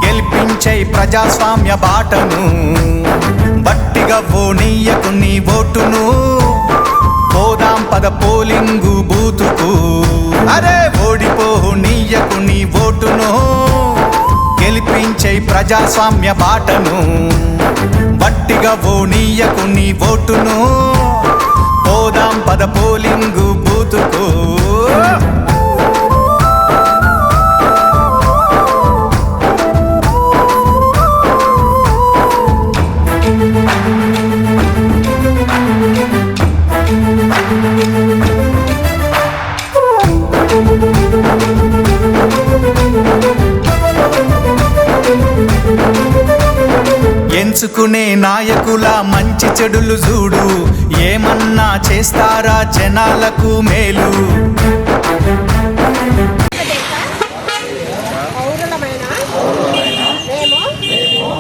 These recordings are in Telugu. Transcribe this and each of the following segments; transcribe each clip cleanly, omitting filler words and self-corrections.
గెలిపించే ప్రజాస్వామ్య బాటను. బట్టిగా ఓనీయకు నీ ఓటును, పోదాం పద పోలింగు బూతుకు. అరే ఓడిపోనీయకు నీ ఓటును, గెలిపించే ప్రజాస్వామ్య బాటను. బట్టిగా ఓనీయకు నీ ఓటును, పోదాం పద పోలింగు బూతుకు. ఎంచుకునే నాయకుల మంచి చెడులు చూడు, ఏమన్నా చేస్తారా జనాలకు మేలు.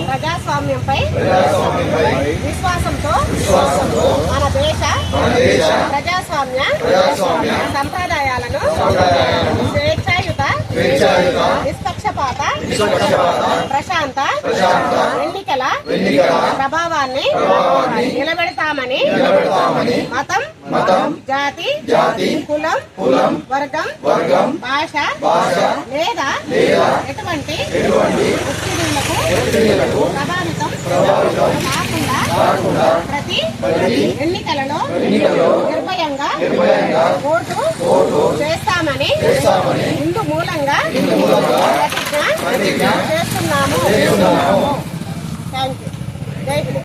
ప్రజాస్వామ్యంపై విశ్వాసంతో మన దేశ ప్రజాస్వామ్య సంప్రదాయాలను స్వేచ్ఛాయుత నిష్పక్షపాత ప్రశాంత ఎన్నికల ప్రభావాన్ని నిలబెడతామని మతం, జాతి, కులం, వర్గం, భాష లేదా ఎటువంటి ఒత్తిడులకు ప్రభావితం కాకుండా ప్రతి ఎన్నికలలో నిర్భయంగా ఓటు చేస్తామని ఇందు మూలంగా ప్రతిజ్ఞ చేస్తున్నాము. Thank you. జై హింద్.